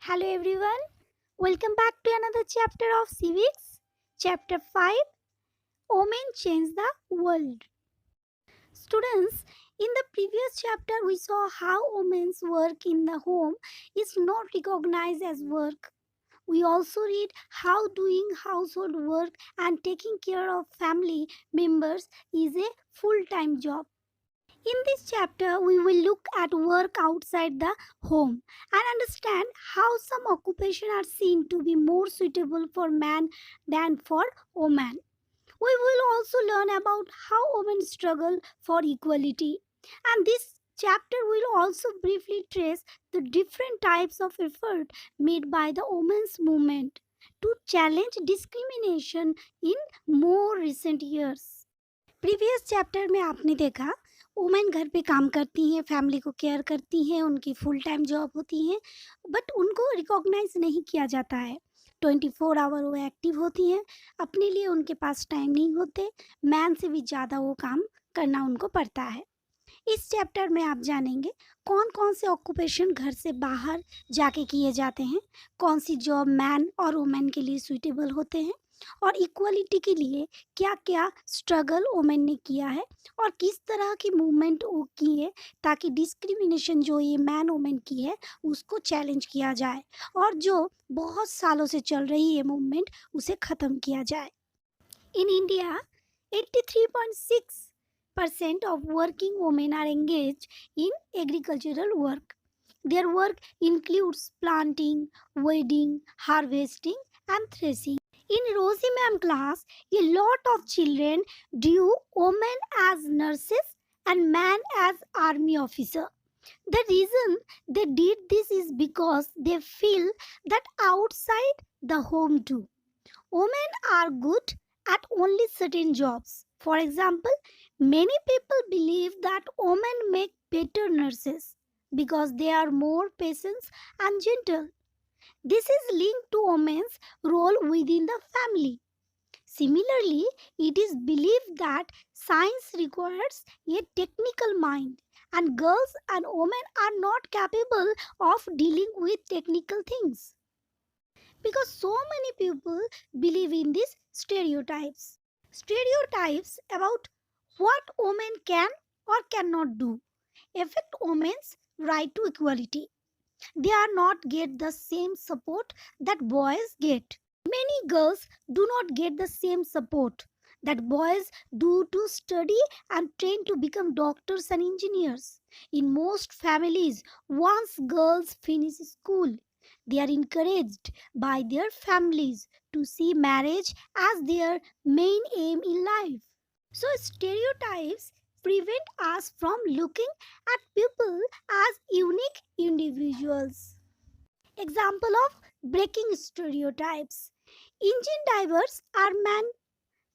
Hello everyone, welcome back to another chapter of Civics. Chapter 5, Women Change the World. Students, in the previous chapter we saw how women's work in the home is not recognized as work. We also read how doing household work and taking care of family members is a full-time job. In this chapter, we will look at work outside the home and understand how some occupations are seen to be more suitable for man than for woman. We will also learn about how women struggle for equality. And this chapter will also briefly trace the different types of effort made by the women's movement to challenge discrimination in more recent years. Previous chapter में आपने देखा women घर पे काम करती हैं, family को care करती हैं, उनकी फुल टाइम जॉब होती हैं, बट उनको रिकॉग्नाइज नहीं किया जाता है। 24 आवर वो एक्टिव होती हैं, अपने लिए उनके पास टाइम नहीं होते, मैन से भी ज़्यादा वो काम करना उनको पड़ता है। इस चैप्टर में आप जानेंगे कौन कौन से ऑक्यूपेशन घर से बाहर जाके किए जाते हैं, कौन सी जॉब मैन और वुमेन के लिए सूटेबल होते हैं और इक्वलिटी के लिए क्या क्या स्ट्रगल वुमेन ने किया है और किस तरह की मूवमेंट वो की है ताकि डिस्क्रिमिनेशन जो ये मैन वुमेन की है उसको चैलेंज किया जाए और जो बहुत सालों से चल रही है मूवमेंट उसे ख़त्म किया जाए। In India 83.6% of working women are engaged in agricultural work. Their work includes planting, weeding, harvesting, and threshing. In Rosie ma'am class, a lot of children drew women as nurses and man as army officer. The reason they did this is because they feel that outside the home too, women are good at only certain jobs. For example, many people believe that women make better nurses because they are more patient and gentle. This is linked to women's role within the family. Similarly, it is believed that science requires a technical mind and girls and women are not capable of dealing with technical things. Because so many people believe in these stereotypes. Stereotypes about what women can or cannot do affect women's right to equality. They are not get the same support that boys get. Many girls do not get the same support that boys do to study and train to become doctors and engineers. In most families, once girls finish school, they are encouraged by their families to see marriage as their main aim in life. So, stereotypes prevent us from looking at people as unique individuals. Example of breaking stereotypes. Engine divers are men,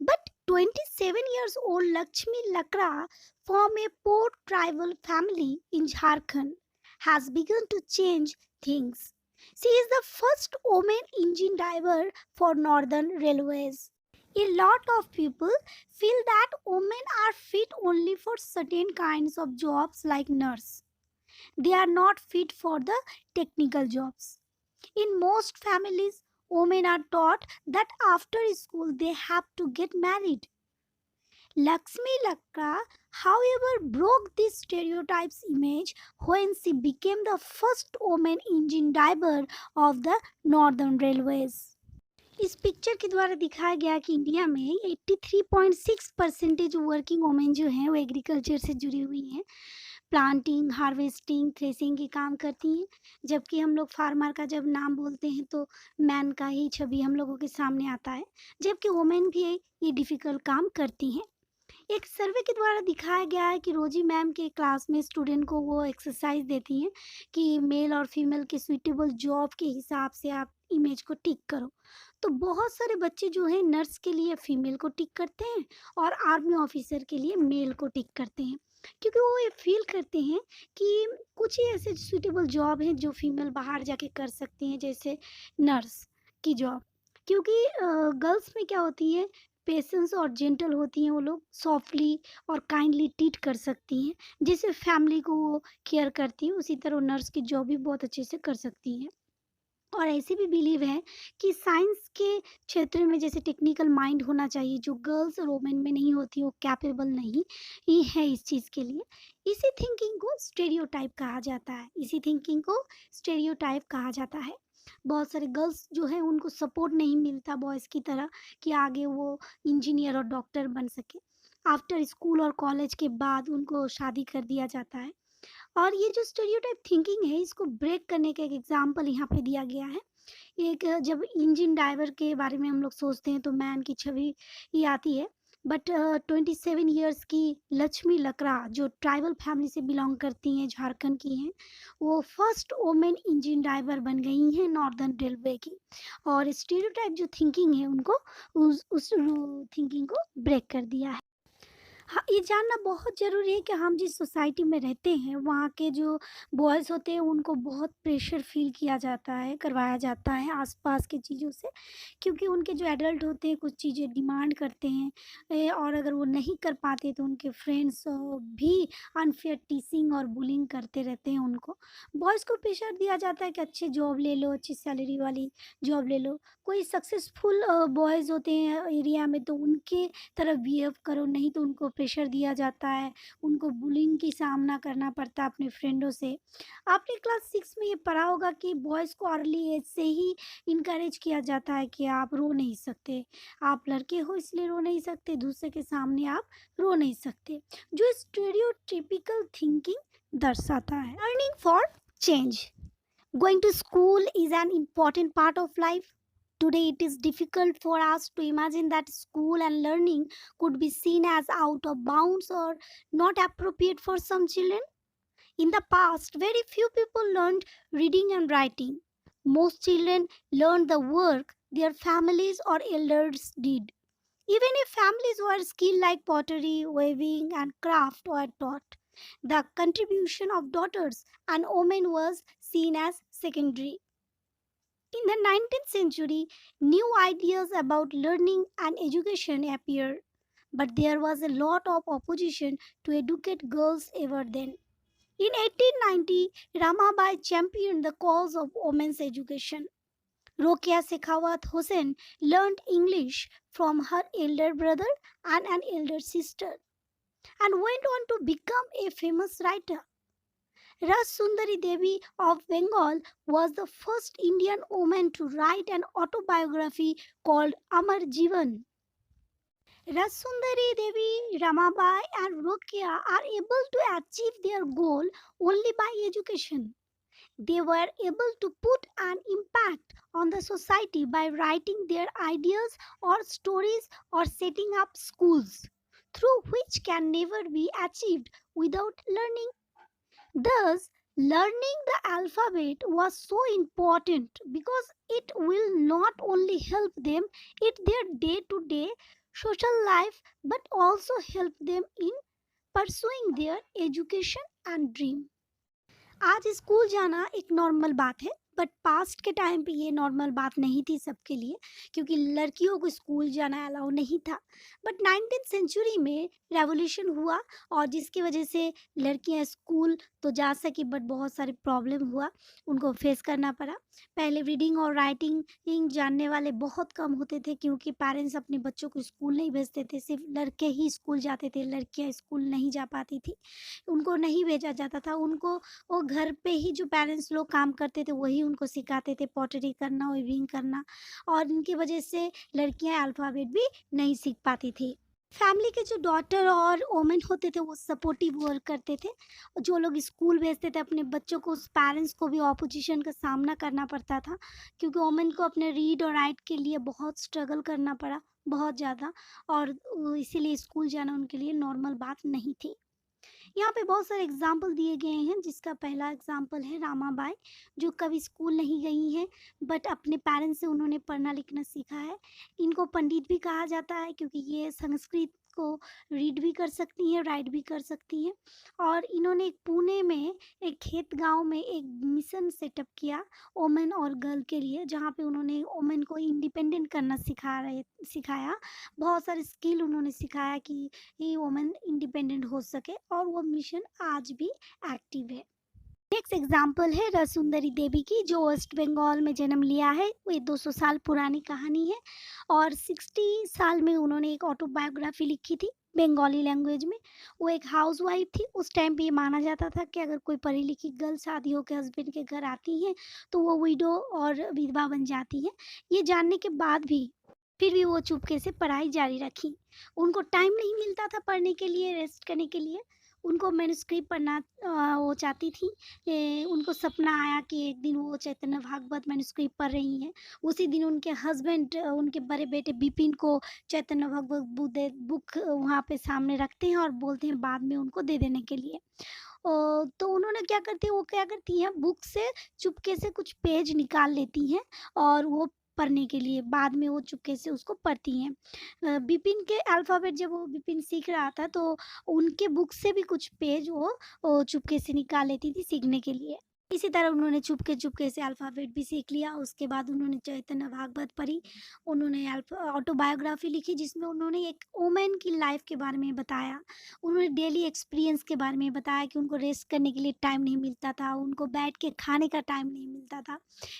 but 27 years old Lakshmi Lakra from a poor tribal family in Jharkhand has begun to change things. She is the first woman engine diver for Northern Railways. A lot of people feel that women are fit only for certain kinds of jobs like nurse. They are not fit for the technical jobs. In most families, women are taught that after school they have to get married. Lakshmi Lakra, however, broke this stereotypes image when she became the first woman engine diver of the Northern Railways. इस picture के द्वारा दिखाया गया कि India में 83.6% working women जो हैं वो एग्रीकल्चर से जुड़ी हुई हैं, प्लांटिंग, हार्वेस्टिंग, थ्रेसिंग के काम करती हैं, जबकि हम लोग फार्मर का जब नाम बोलते हैं तो मैन का ही छवि हम लोगों के सामने आता है, जबकि वुमेन भी ये डिफ़िकल्ट काम करती हैं। एक सर्वे के द्वारा दिखाया गया है कि रोजी मैम के क्लास में स्टूडेंट को वो एक्सरसाइज देती हैं कि मेल और फीमेल के सूटेबल जॉब के हिसाब से आप इमेज को टिक करो। तो बहुत सारे बच्चे जो हैं नर्स के लिए फीमेल को टिक करते हैं और आर्मी ऑफिसर के लिए मेल को टिक करते हैं, क्योंकि वो ये फील करते हैं कि कुछ ही ऐसे सूटेबल जॉब हैं जो फीमेल बाहर जाके कर सकती हैं, जैसे नर्स की जॉब। क्योंकि गर्ल्स में क्या होती है, पेशेंस और जेंटल होती हैं, वो लोग सॉफ्टली और काइंडली ट्रीट कर सकती हैं, जैसे फैमिली को वो केयर करती हैं, उसी तरह नर्स की जॉब भी बहुत अच्छे से कर सकती हैं। और ऐसे भी बिलीव है कि साइंस के क्षेत्र में जैसे टेक्निकल माइंड होना चाहिए जो गर्ल्स और वोमेन में नहीं होती, वो कैपेबल नहीं ही है इस चीज़ के लिए। इसी थिंकिंग को स्टेरियोटाइप कहा जाता है, इसी थिंकिंग को स्टेरियोटाइप कहा जाता है। बहुत सारे गर्ल्स जो है उनको सपोर्ट नहीं मिलता बॉयज़ की तरह कि आगे वो इंजीनियर और डॉक्टर बन सके। आफ्टर स्कूल और कॉलेज के बाद उनको शादी कर दिया जाता है। और ये जो स्टेरियोटाइप थिंकिंग है इसको ब्रेक करने का एक एग्जाम्पल यहाँ पे दिया गया है। एक जब इंजन ड्राइवर के बारे में हम लोग सोचते हैं तो मैन की छवि ही आती है। बट 27 ईयर्स की लक्ष्मी लकड़ा जो ट्राइबल फैमिली से बिलोंग करती हैं, झारखंड की हैं, वो फर्स्ट वोमेन इंजन ड्राइवर बन गई हैं नॉर्दर्न रेलवे की। और स्टीरियोटाइप जो थिंकिंग है उनको उस थिंकिंग को ब्रेक कर दिया है। हाँ, ये जानना बहुत ज़रूरी है कि हम जिस सोसाइटी में रहते हैं वहाँ के जो बॉयज़ होते हैं उनको बहुत प्रेशर फ़ील किया जाता है, करवाया जाता है आस-पास की चीज़ों से, क्योंकि उनके जो एडल्ट होते हैं कुछ चीज़ें डिमांड करते हैं और अगर वो नहीं कर पाते तो उनके फ्रेंड्स भी अनफेयर टीसिंग और बुलिंग करते रहते हैं उनको। बॉयज़ को प्रेशर दिया जाता है कि अच्छी जॉब ले लो, अच्छी सैलरी वाली जॉब ले लो। कोई सक्सेसफुल बॉयज़ होते हैं एरिया में तो उनके तरह बिहेव करो, नहीं तो उनको प्रेशर दिया जाता है, उनको बुलिंग की सामना करना पड़ता है अपने फ्रेंडों से। आपने क्लास 6 में ये पढ़ा होगा कि बॉयज़ को अर्ली एज से ही इनकरेज किया जाता है कि आप रो नहीं सकते, आप लड़के हो इसलिए रो नहीं सकते, दूसरे के सामने आप रो नहीं सकते, जो स्टेरियोटिपिकल थिंकिंग दर्शाता है। Earning for change, going to school is an important part of life. Today, it is difficult for us to imagine that school and learning could be seen as out of bounds or not appropriate for some children. In the past, very few people learned reading and writing. Most children learned the work their families or elders did. Even if families were skilled like pottery, weaving, and craft were taught, the contribution of daughters and women was seen as secondary. In the 19th century, new ideas about learning and education appeared, but there was a lot of opposition to educate girls ever then. In 1890, Ramabai championed the cause of women's education. Rokia Sekhawat Hossain learned English from her elder brother and an elder sister and went on to become a famous writer. Ras Sundari Devi of Bengal was the first Indian woman to write an autobiography called Amar Jivan. Ras Sundari Devi, Ramabai, and Rokia are able to achieve their goal only by education. They were able to put an impact on the society by writing their ideas or stories or setting up schools, through which can never be achieved without learning. Thus, learning the alphabet was so important because it will not only help them in their day to day social life but also help them in pursuing their education and dream. आज school जाना एक normal बात है, but past के time पे ये normal बात नहीं थी सबके लिए, क्योंकि लड़कियों को स्कूल जाना अलाउ नहीं था। बट 19th सेंचुरी में रेवोल्यूशन हुआ और जिसकी वजह से लड़कियां स्कूल तो जा सकी, बट बहुत सारे प्रॉब्लम हुआ, उनको फेस करना पड़ा। पहले रीडिंग और राइटिंग जानने वाले बहुत कम होते थे, क्योंकि पेरेंट्स अपने बच्चों को स्कूल नहीं भेजते थे, सिर्फ लड़के ही स्कूल जाते थे, लड़कियां स्कूल नहीं जा पाती थी, उनको नहीं भेजा जाता था। उनको वो घर पे ही जो पेरेंट्स लोग काम करते थे वही उनको सिखाते थे, पॉटरी करना, वीविंग करना, और इनकी वजह से लड़कियां अल्फ़ाबेट भी नहीं सीख पाती थी। फैमिली के जो डॉटर और वोमेन होते थे वो सपोर्टिव वर्क करते थे। जो लोग स्कूल भेजते थे अपने बच्चों को, उस पेरेंट्स को भी ऑपोजिशन का सामना करना पड़ता था, क्योंकि वोमेन को अपने रीड और राइट के लिए बहुत स्ट्रगल करना पड़ा, बहुत ज़्यादा, और इसीलिए स्कूल जाना उनके लिए नॉर्मल बात नहीं थी। यहाँ पे बहुत सारे एग्जाम्पल दिए गए हैं, जिसका पहला एग्जाम्पल है रामाबाई, जो कभी स्कूल नहीं गई हैं, बट अपने पेरेंट्स से उन्होंने पढ़ना लिखना सीखा है। इनको पंडित भी कहा जाता है, क्योंकि ये संस्कृत को रीड भी कर सकती हैं, राइट भी कर सकती हैं। और इन्होंने एक पुणे में एक खेत गांव में एक मिशन सेटअप किया वोमेन और गर्ल के लिए, जहाँ पे उन्होंने वोमेन को इंडिपेंडेंट करना सिखाया। बहुत सारे स्किल उन्होंने सिखाया कि ये वोमेन इंडिपेंडेंट हो सके, और वो मिशन आज भी एक्टिव है। नेक्स्ट एग्जाम्पल है रसुंदरी देवी की, जो वेस्ट बंगाल में जन्म लिया है। ये 200 साल पुरानी कहानी है और 60 साल में उन्होंने एक ऑटोबायोग्राफी लिखी थी बंगाली लैंग्वेज में। वो एक हाउसवाइफ थी। उस टाइम पे ये माना जाता था कि अगर कोई पढ़ी लिखी गर्ल शादी होकर हस्बैंड के घर आती है तो वो विडो और विधवा बन जाती है। ये जानने के बाद भी फिर भी वो चुपके से पढ़ाई जारी रखी। उनको टाइम नहीं मिलता था पढ़ने के लिए, रेस्ट करने के लिए। उनको मैन्युस्क्रिप्ट पढ़ना वो चाहती थी। उनको सपना आया कि एक दिन वो चैतन्य भागवत मैन्युस्क्रिप्ट पढ़ रही हैं। उसी दिन उनके हस्बैंड उनके बड़े बेटे बिपिन को चैतन्य भागवत बुक वहाँ पे सामने रखते हैं और बोलते हैं बाद में उनको दे देने के लिए। तो उन्होंने क्या करती है, वो क्या करती हैं, बुक से चुपके से कुछ पेज निकाल लेती हैं और वो पढ़ने के लिए बाद में वो चुपके से उसको पढ़ती हैं। बिपिन के अल्फ़ाबेट जब वो बिपिन सीख रहा था तो उनके बुक से भी कुछ पेज वो चुपके से निकाल लेती थी सीखने के लिए। इसी तरह उन्होंने चुपके-चुपके से अल्फ़ाबेट भी सीख लिया। उसके बाद उन्होंने चैतन्य भागवत पढ़ी। उन्होंने ऑटोबायोग्राफ़ी लिखी जिसमें उन्होंने एक वुमेन की लाइफ़ के बारे में बताया। उन्होंने डेली एक्सपीरियंस के बारे में बताया कि उनको रेस्ट करने के लिए टाइम नहीं मिलता था, उनको बैठ के खाने का टाइम नहीं मिलता था।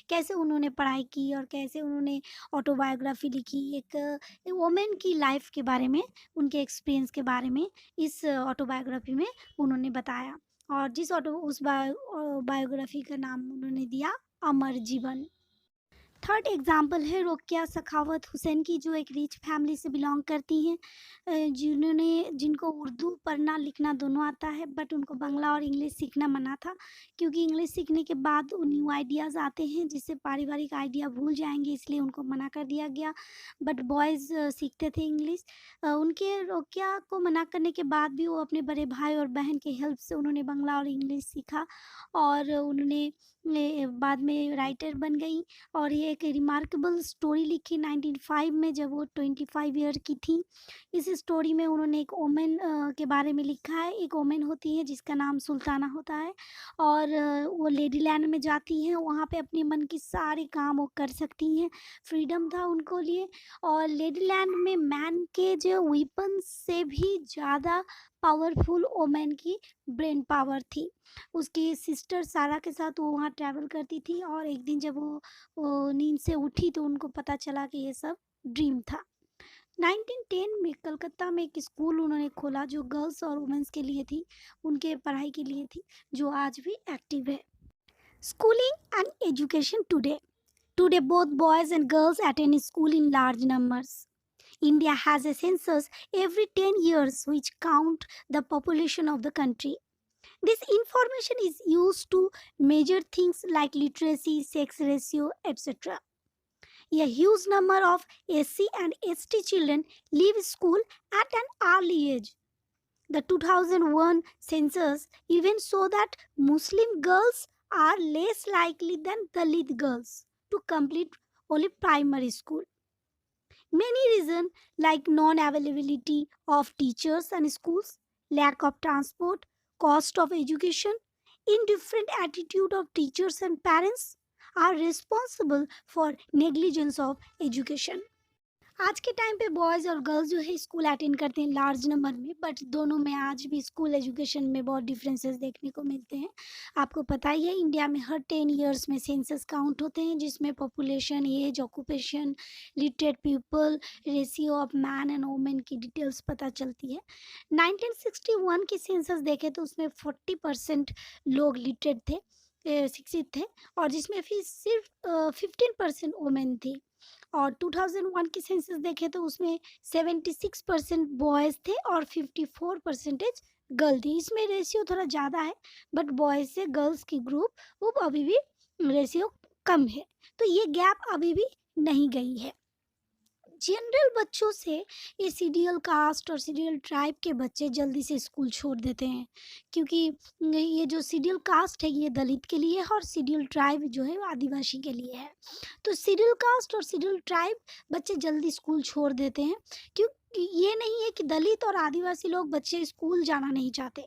कैसे उन्होंने पढ़ाई की और कैसे उन्होंने ऑटोबायोग्राफ़ी लिखी। एक वुमेन की लाइफ़ के बारे में, उनके एक्सपीरियंस के बारे में इस ऑटोबायोग्राफ़ी में उन्होंने बताया। और उस बायोग्राफी का नाम उन्होंने दिया अमर जीवन। थर्ड एग्जाम्पल है रोकेया सखावत हुसैन की, जो एक रिच फैमिली से बिलोंग करती हैं। जिनको उर्दू पढ़ना लिखना दोनों आता है, बट उनको बांग्ला और इंग्लिश सीखना मना था, क्योंकि इंग्लिश सीखने के बाद न्यू आइडियाज़ आते हैं जिससे पारिवारिक आइडिया भूल जाएंगे, इसलिए उनको मना कर दिया गया। बट बॉयज़ सीखते थे इंग्लिश। उनके रोकेया को मना करने के बाद भी वो अपने बड़े भाई और बहन के हेल्प से उन्होंने बांग्ला और इंग्लिश सीखा और उन्होंने बाद में राइटर बन गई। और ये एक रिमार्केबल स्टोरी लिखी 1905 में, जब वो 25 ईयर की थी। इस स्टोरी में उन्होंने एक ओमेन के बारे में लिखा है। एक ओमेन होती है जिसका नाम सुल्ताना होता है और वो लेडी लैंड में जाती हैं, वहाँ पे अपने मन की सारे काम वो कर सकती हैं, फ्रीडम था उनको लिए। और लेडी लैंड में मैन के जो वेपन से भी ज़्यादा पावरफुल ओमेन की ब्रेन पावर थी। उसकी सिस्टर सारा के साथ वो वहाँ ट्रैवल करती थी और एक दिन जब वो नींद से उठी तो उनको पता चला कि ये सब ड्रीम था। 1910 में कलकत्ता में एक स्कूल उन्होंने खोला जो गर्ल्स और वुमेन्स के लिए थी, उनके पढ़ाई के लिए थी, जो आज भी एक्टिव है। Schooling and education today. Today, both boys and girls attend school in large numbers. India has a census every 10 years which count the population of the country. This information is used to measure things like literacy, sex ratio, etc. A huge number of SC and ST children leave school at an early age. The 2001 census even show that Muslim girls are less likely than Dalit girls to complete only primary school. Many reasons like non-availability of teachers and schools, lack of transport, cost of education, indifferent attitude of teachers and parents are responsible for negligence of education. आज के time पे boys और girls जो है school attend करते हैं large number में, but दोनों में आज भी स्कूल एजुकेशन में बहुत डिफरेंसेस देखने को मिलते हैं। आपको पता ही है इंडिया में हर 10 इयर्स में सेंसस काउंट होते हैं जिसमें population, age, occupation, literate people, ratio of man and women की डिटेल्स पता चलती है। 1961 की सेंसस देखें तो उसमें 40% लोग लिटरेट थे, शिक्षित थे, और जिसमें फिर सिर्फ 15% वुमेन थी। और 2001 की सेंसस देखें तो उसमें 76% बॉयज़ थे और 54% गर्ल थी। इसमें रेशियो थोड़ा ज़्यादा है, बट बॉयज़ से गर्ल्स की ग्रुप वो अभी भी रेशियो कम है, तो ये गैप अभी भी नहीं गई है। जनरल बच्चों से ये सीरियल कास्ट और सीरियल ट्राइब के बच्चे जल्दी से स्कूल छोड़ देते हैं, क्योंकि ये जो सीरियल कास्ट है ये दलित के लिए है और सीरियल ट्राइब जो है वो आदिवासी के लिए है। तो सीरियल कास्ट और सीरियल ट्राइब बच्चे जल्दी स्कूल छोड़ देते हैं, क्योंकि ये नहीं है कि दलित और आदिवासी लोग बच्चे स्कूल जाना नहीं चाहते,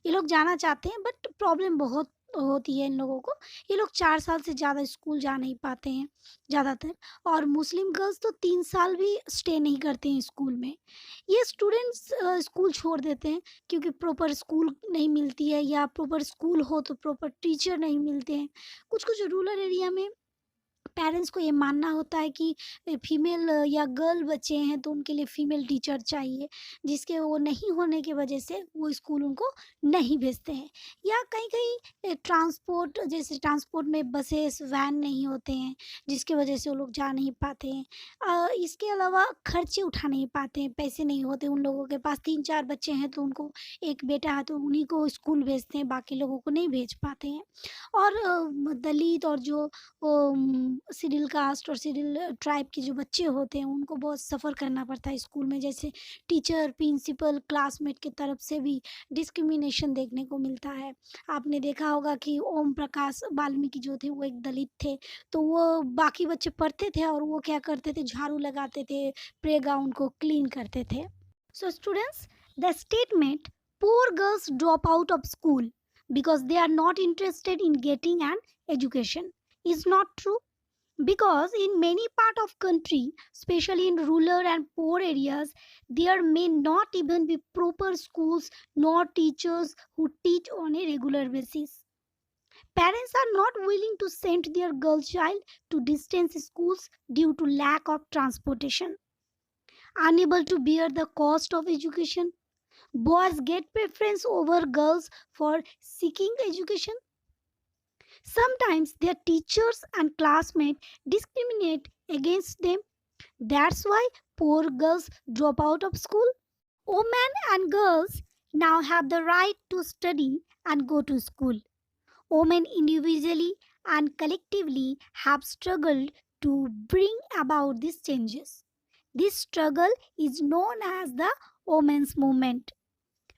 ये लोग जाना चाहते हैं, बट प्रॉब्लम बहुत होती है इन लोगों को। ये लोग 4 साल से ज़्यादा स्कूल जा नहीं पाते हैं ज़्यादातर, और मुस्लिम गर्ल्स तो 3 साल भी स्टे नहीं करते हैं स्कूल में। ये स्टूडेंट्स स्कूल छोड़ देते हैं क्योंकि प्रॉपर स्कूल नहीं मिलती है, या प्रॉपर स्कूल हो तो प्रॉपर टीचर नहीं मिलते हैं। कुछ-कुछ रूरल एरिया में पेरेंट्स को ये मानना होता है कि फीमेल या गर्ल बच्चे हैं तो उनके लिए फीमेल टीचर चाहिए, जिसके वो नहीं होने की वजह से वो स्कूल उनको नहीं भेजते हैं। या कहीं-कहीं ट्रांसपोर्ट, जैसे ट्रांसपोर्ट में बसेस, वैन नहीं होते हैं, जिसकी वजह से वो लोग जा नहीं पाते हैं। इसके अलावा खर्चे उठा नहीं पाते हैं, पैसे नहीं होते उन लोगों के पास। 3-4 बच्चे हैं तो उनको, एक बेटा है तो उन्हीं को स्कूल भेजते हैं, बाकी लोगों को नहीं भेज पाते हैं। और दलित और जो शेड्यूल कास्ट और शेड्यूल ट्राइब के जो बच्चे होते हैं उनको बहुत सफ़र करना पड़ता है स्कूल में। जैसे टीचर, प्रिंसिपल, क्लासमेट की तरफ से भी डिस्क्रिमिनेशन देखने को मिलता है। आपने देखा होगा कि ओम प्रकाश वाल्मीकि जो थे वो एक दलित थे, तो वो बाकी बच्चे पढ़ते थे और वो क्या करते थे, झाड़ू लगाते थे, प्लेग्राउंड को क्लीन करते थे। So students, the statement poor girls drop out of school because they are not interested in getting an education is not true, because in many part of country, especially in rural and poor areas, there may not even be proper schools nor teachers who teach on a regular basis. Parents are not willing to send their girl child to distance schools due to lack of transportation. Unable to bear the cost of education, boys get preference over girls for seeking education. Sometimes their teachers and classmates discriminate against them. That's why poor girls drop out of school. Women and girls now have the right to study and go to school. Women individually and collectively have struggled to bring about these changes. This struggle is known as the women's movement.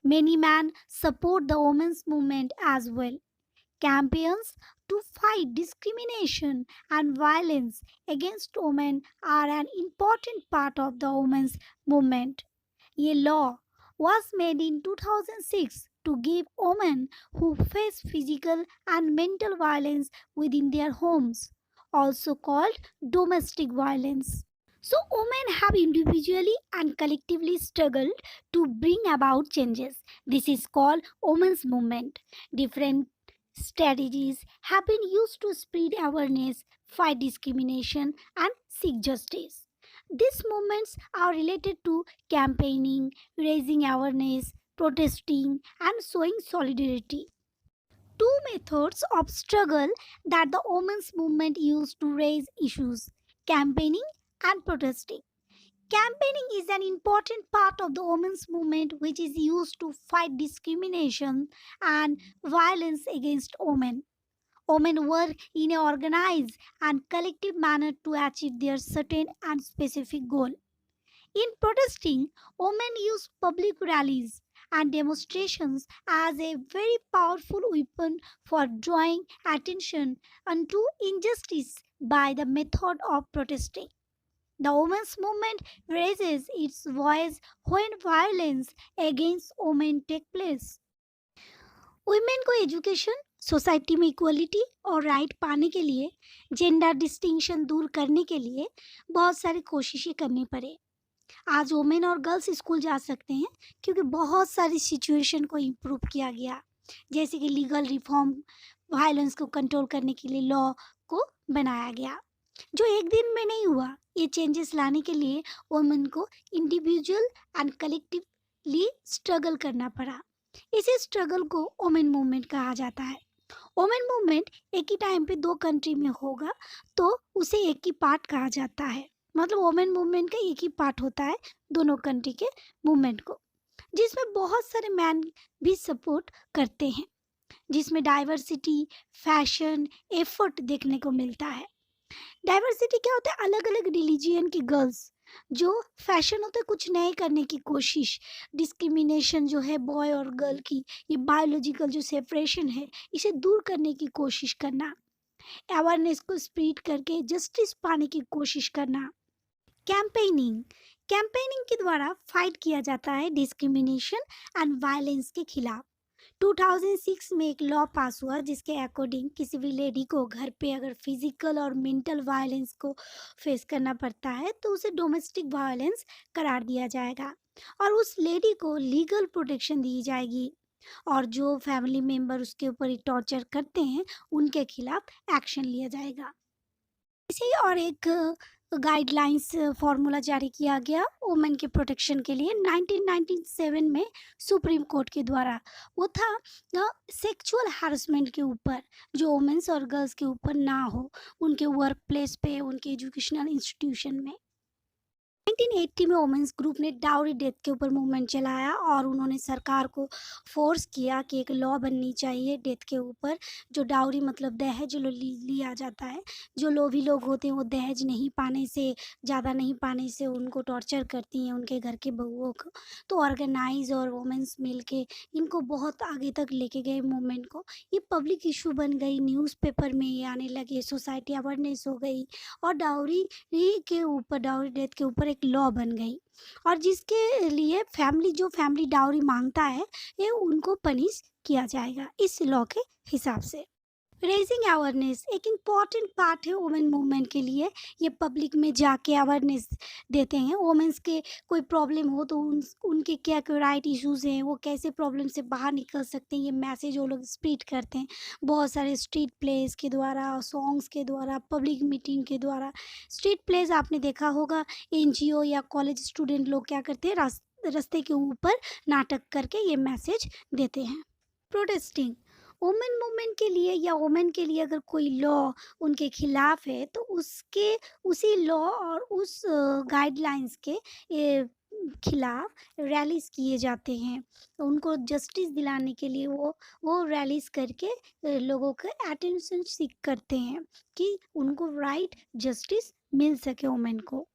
Many men support the women's movement as well. Campaigns to fight discrimination and violence against women are an important part of the women's movement. A law was made in 2006 to give women who face physical and mental violence within their homes, also called domestic violence. So, women have individually and collectively struggled to bring about changes. This is called women's movement. Different strategies have been used to spread awareness, fight discrimination, and seek justice. These movements are related to campaigning, raising awareness, protesting, and showing solidarity. Two methods of struggle that the women's movement used to raise issues: campaigning and protesting. Campaigning is an important part of the women's movement which is used to fight discrimination and violence against women. Women work in an organized and collective manner to achieve their certain and specific goal. In protesting, women use public rallies and demonstrations as a very powerful weapon for drawing attention unto injustice by the method of protesting. The women's movement raises its voice when violence against women take place. Women को education, society में equality और right पाने के लिए, gender distinction दूर करने के लिए बहुत सारी कोशिशें करनी पड़े। आज वुमेन और गर्ल्स स्कूल जा सकते हैं क्योंकि बहुत सारी सिचुएशन को इम्प्रूव किया गया, जैसे कि लीगल रिफॉर्म, वायलेंस को कंट्रोल करने के लिए लॉ को बनाया गया, जो एक दिन में नहीं हुआ। ये चेंजेस लाने के लिए वुमेन को इंडिविजुअल एंड कलेक्टिवली स्ट्रगल करना पड़ा। इसी स्ट्रगल को वुमेन मूवमेंट कहा जाता है। वुमेन मूवमेंट एक ही टाइम पे दो कंट्री में होगा तो उसे एक ही पार्ट कहा जाता है। मतलब वुमेन मूवमेंट का एक ही पार्ट होता है दोनों कंट्री के मूवमेंट को, जिसमें बहुत सारे मैन भी सपोर्ट करते हैं, जिसमें डाइवर्सिटी, फैशन, एफर्ट देखने को मिलता है। डाइवर्सिटी क्या होता है? अलग अलग रिलीजियन की गर्ल्स जो फैशन होता है कुछ नए करने की कोशिश, डिस्क्रिमिनेशन जो है बॉय और गर्ल की, ये बायोलॉजिकल जो सेपरेशन है इसे दूर करने की कोशिश करना, अवेयरनेस को स्प्रेड करके जस्टिस पाने की कोशिश करना। कैंपेनिंग, कैंपेनिंग के द्वारा फाइट किया जाता है डिस्क्रिमिनेशन एंड वायलेंस के खिलाफ। 2006 में एक लॉ पास हुआ जिसके अकॉर्डिंग किसी भी लेडी को घर पे अगर फिजिकल और मेंटल वायलेंस को फेस करना पड़ता है तो उसे डोमेस्टिक वायलेंस करार दिया जाएगा और उस लेडी को लीगल प्रोटेक्शन दी जाएगी और जो फैमिली मेंबर उसके ऊपर टॉर्चर करते हैं उनके खिलाफ एक्शन लिया जाएगा। इसी और एक गाइडलाइंस फार्मूला जारी किया गया वुमेन के प्रोटेक्शन के लिए 1997 में सुप्रीम कोर्ट के द्वारा। वो था सेक्सुअल हैरेसमेंट के ऊपर जो वुमेन्स और गर्ल्स के ऊपर ना हो उनके वर्क प्लेस पे, उनके एजुकेशनल इंस्टीट्यूशन में। 1980 में वुमेन्स ग्रुप ने डाउरी डेथ के ऊपर मूवमेंट चलाया और उन्होंने सरकार को फोर्स किया कि एक लॉ बननी चाहिए डेथ के ऊपर। जो डाउरी मतलब दहेज जो लिया जाता है, जो लोभी लोग होते हैं वो दहेज नहीं पाने से, ज़्यादा नहीं पाने से उनको टॉर्चर करती हैं उनके घर के बहुओं को। तो ऑर्गेनाइज और वुमेन्स मिल के इनको बहुत आगे तक लेके गए मूवमेंट को। ये पब्लिक इशू बन गई, न्यूज़पेपर में ये आने लगे, सोसाइटी अवेयरनेस हो गई और डाउरी डेथ के ऊपर एक लॉ बन गई और जिसके लिए जो फैमिली डाउरी मांगता है ये उनको पनिश किया जाएगा इस लॉ के हिसाब से। रेजिंग अवेयरनेस एक इम्पॉर्टेंट पार्ट है वुमेन मूवमेंट के लिए। ये पब्लिक में जाके अवेयरनेस देते हैं। वुमेन्स के कोई प्रॉब्लम हो तो उनके क्या क्या राइट इश्यूज़ हैं, वो कैसे प्रॉब्लम से बाहर निकल सकते हैं, ये मैसेज वो लोग स्प्रेड करते हैं बहुत सारे स्ट्रीट प्लेस के द्वारा, सॉन्ग्स के द्वारा, पब्लिक मीटिंग के द्वारा। स्ट्रीट प्लेस आपने देखा होगा, एनजीओ या कॉलेज स्टूडेंट लोग क्या करते हैं, रास्ते के ऊपर नाटक करके ये मैसेज देते हैं। प्रोटेस्टिंग वुमेन मूवमेंट के लिए या वुमेन के लिए अगर कोई लॉ उनके खिलाफ है तो उसके उसी लॉ और उस गाइडलाइंस के खिलाफ रैलीज किए जाते हैं। उनको जस्टिस दिलाने के लिए वो रैलीज करके लोगों का अटेंशन सीख करते हैं कि उनको राइट जस्टिस मिल सके वुमेन को।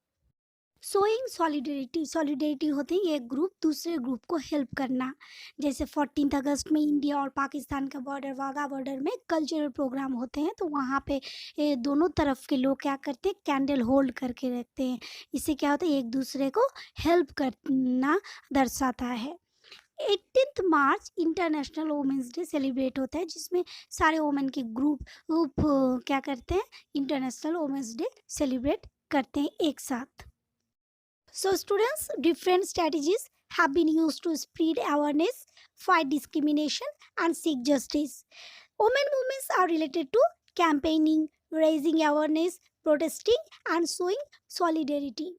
शोइंग सॉलिडेरिटी होते हैं एक ग्रुप दूसरे ग्रुप को हेल्प करना। जैसे 14 अगस्त में इंडिया और पाकिस्तान का बॉर्डर, वाघा बॉर्डर में कल्चरल प्रोग्राम होते हैं तो वहाँ पे दोनों तरफ के लोग क्या करते हैं, कैंडल होल्ड करके रखते हैं। इससे क्या होता है, एक दूसरे को हेल्प करना दर्शाता है। 18 मार्च इंटरनेशनल वुमेंस डे सेलिब्रेट होता है जिसमें सारे वुमेन के ग्रुप क्या करते हैं, इंटरनेशनल वुमेंस डे सेलिब्रेट करते हैं एक साथ। So students, different strategies have been used to spread awareness, fight discrimination and seek justice. Women movements are related to campaigning, raising awareness, protesting and showing solidarity.